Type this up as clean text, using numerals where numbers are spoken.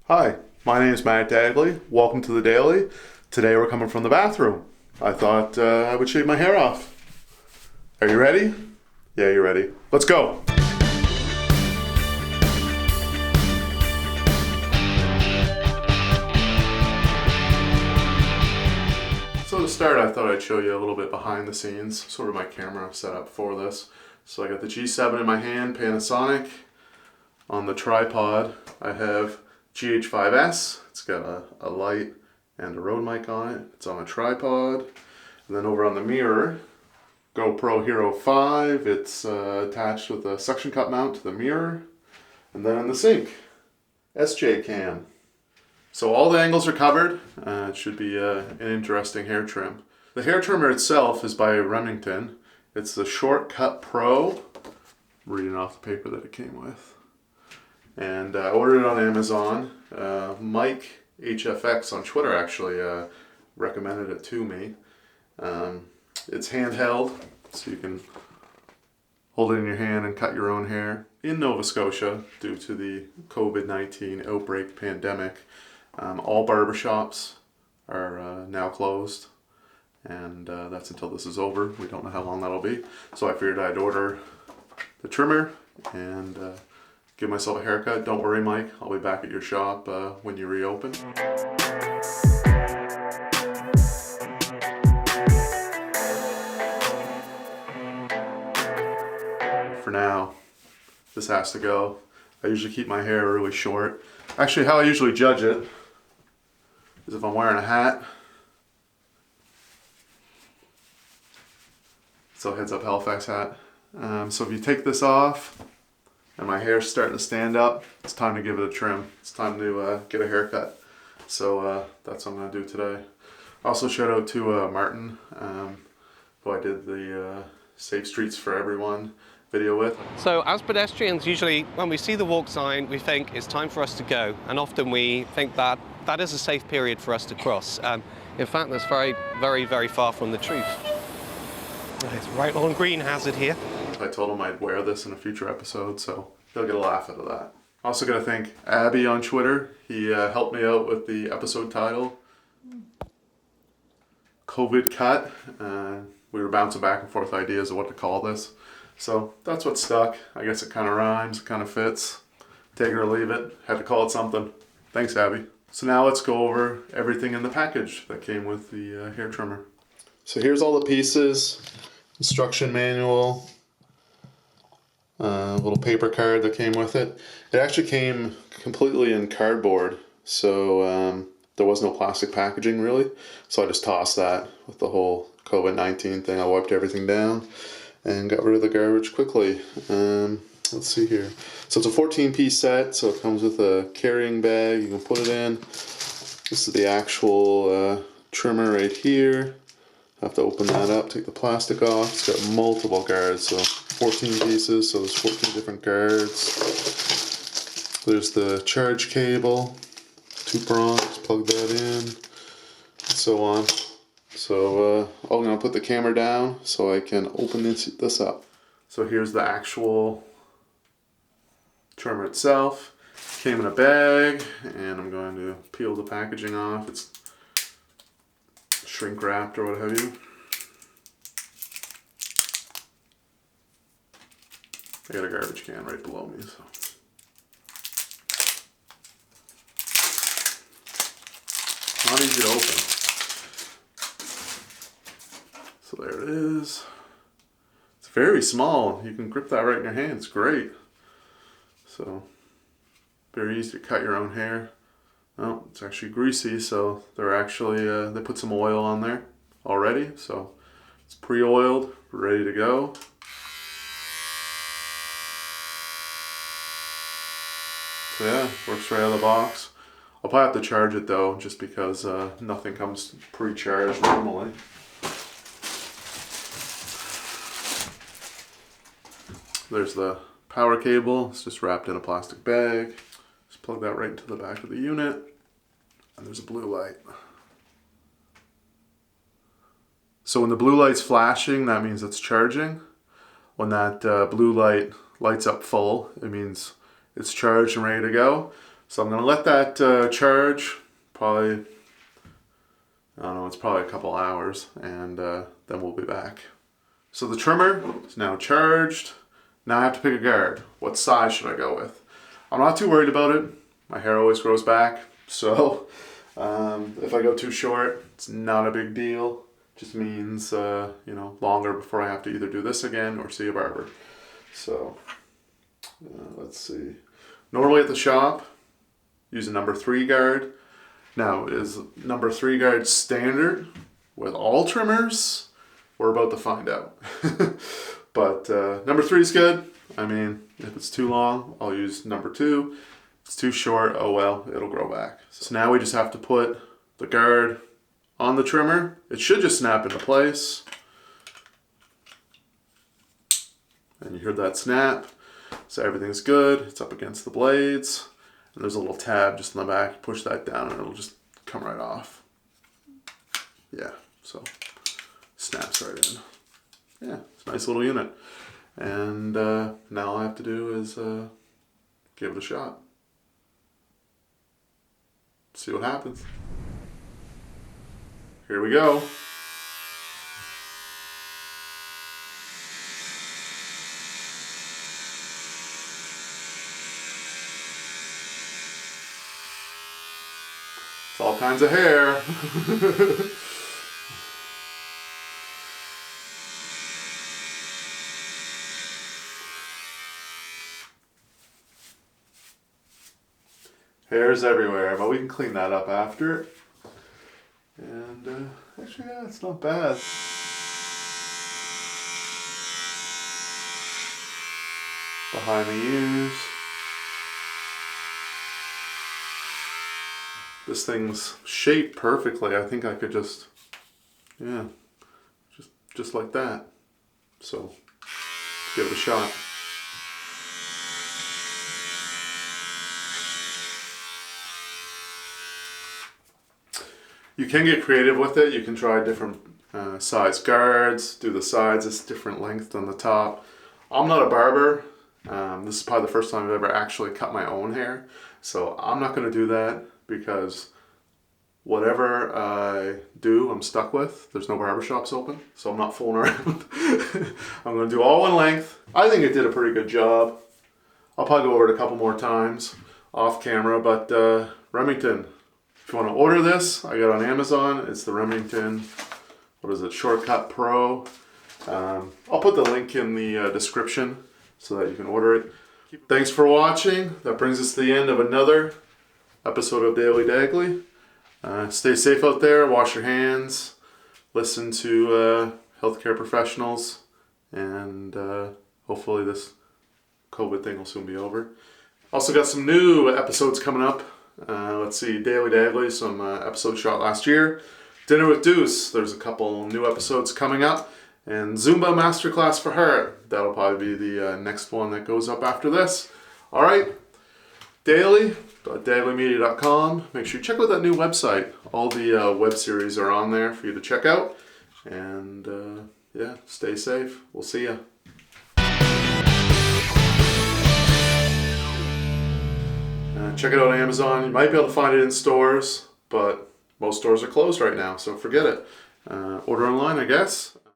Hi, my name is Matt Dagley. Welcome to the Daily. Today we're coming from the bathroom. I thought I would shave my hair off. Are you ready? Yeah, you're ready. Let's go. So to start, I thought I'd show you a little bit behind the scenes, sort of my camera setup for this. So I got the G7 in my hand, Panasonic. On the tripod, I have GH5S. It's got a light and a Rode mic on it. It's on a tripod. And then over on the mirror, GoPro Hero 5. It's attached with a suction cup mount to the mirror. And then in the sink, SJ Cam. So all the angles are covered. It should be an interesting hair trim. The hair trimmer itself is by Remington. It's the Shortcut Pro. I'm reading off the paper that it came with. And I ordered it on Amazon. Mike HFX on Twitter actually recommended it to me. It's handheld, so you can hold it in your hand and cut your own hair. In Nova Scotia, due to the COVID-19 outbreak pandemic, all barbershops are now closed, and that's until this is over. We don't know how long that'll be. So I figured I'd order the trimmer and give myself a haircut. Don't worry, Mike, I'll be back at your shop when you reopen. For now, this has to go. I usually keep my hair really short. Actually, how I usually judge it is if I'm wearing a hat. So heads up Halifax hat. So if you take this off, and my hair's starting to stand up, it's time to give it a trim. It's time to get a haircut. So that's what I'm going to do today. Also shout out to Martin, who I did the Safe Streets for Everyone video with. So as pedestrians, usually when we see the walk sign, we think it's time for us to go. And often we think that that is a safe period for us to cross. In fact, that's very far from the truth. It's right on green hazard here. I told him I'd wear this in a future episode, so he'll get a laugh out of that. Also gotta thank Abby on Twitter. He helped me out with the episode title, COVID Cut. We were bouncing back and forth ideas of what to call this. So that's what stuck. I guess it kind of rhymes, it kind of fits. Take it or leave it. Had to call it something. Thanks, Abby. So now let's go over everything in the package that came with the hair trimmer. So here's all the pieces, instruction manual, little paper card that came with it. It actually came completely in cardboard, so there was no plastic packaging really. So I just tossed that with the whole COVID-19 thing. I wiped everything down and got rid of the garbage quickly. Let's see here. So it's a 14-piece set, so it comes with a carrying bag. You can put it in. This is the actual trimmer right here. I have to open that up, take the plastic off. It's got multiple guards, so 14 pieces, so there's 14 different guards. There's the charge cable, 2 prongs, plug that in, and so on. So I'm going to put the camera down so I can open this up. So here's the actual trimmer itself. Came in a bag, and I'm going to peel the packaging off. It's shrink wrapped or what have you. I got a garbage can right below me, so. Not easy to open. So there it is. It's very small. You can grip that right in your hand. It's great. So very easy to cut your own hair. Oh, it's actually greasy, so they're actually, they put some oil on there already, so it's pre-oiled, ready to go. So yeah, works right out of the box. I'll probably have to charge it though, just because nothing comes pre-charged normally. There's the power cable, it's just wrapped in a plastic bag. Just plug that right into the back of the unit. And there's a blue light. So when the blue light's flashing, that means it's charging. When that blue light lights up full, it means it's charged and ready to go. So I'm going to let that charge, probably, I don't know, it's probably a couple hours, and then we'll be back. So the trimmer is now charged. Now I have to pick a guard. What size should I go with? I'm not too worried about it. My hair always grows back, so if I go too short, it's not a big deal. Just means, longer before I have to either do this again or see a barber. So, let's see. Normally at the shop, use a number 3 guard. Now, is number 3 guard standard with all trimmers? We're about to find out. But number 3 is good. I mean, if it's too long, I'll use number 2. If it's too short, oh well, it'll grow back. So now we just have to put the guard on the trimmer. It should just snap into place. And you heard that snap. So everything's good. It's up against the blades. And there's a little tab just in the back. Push that down and it'll just come right off. Yeah, so snaps right in. Yeah, it's a nice little unit. And now all I have to do is give it a shot. See what happens. Here we go. It's all kinds of hair. Hair's everywhere, but we can clean that up after. And actually, yeah, it's not bad. Behind the ears. This thing's shaped perfectly. I think I could just, yeah, just like that. So, give it a shot. You can get creative with it. You can try different size guards, do the sides, it's different length than the top. I'm not a barber. This is probably the first time I've ever actually cut my own hair. So I'm not going to do that because whatever I do, I'm stuck with. There's no barbershops open, so I'm not fooling around. I'm going to do all one length. I think it did a pretty good job. I'll probably go over it a couple more times off camera, but Remington. If you want to order this, I got it on Amazon. It's the Remington, what is it, Shortcut Pro. I'll put the link in the description so that you can order it. Thanks for watching. That brings us to the end of another episode of Daily Dagley. Stay safe out there, wash your hands, listen to healthcare professionals, and hopefully this COVID thing will soon be over. Also got some new episodes coming up. Let's see, Daily Dagley, some episodes shot last year. Dinner with Deuce, there's a couple new episodes coming up. And Zumba Masterclass for her, that'll probably be the next one that goes up after this. Alright, daily.daglymedia.com. Make sure you check out that new website. All the web series are on there for you to check out. And yeah, stay safe. We'll see ya. Check it out on Amazon. You might be able to find it in stores, but most stores are closed right now, so forget it. Order online, I guess.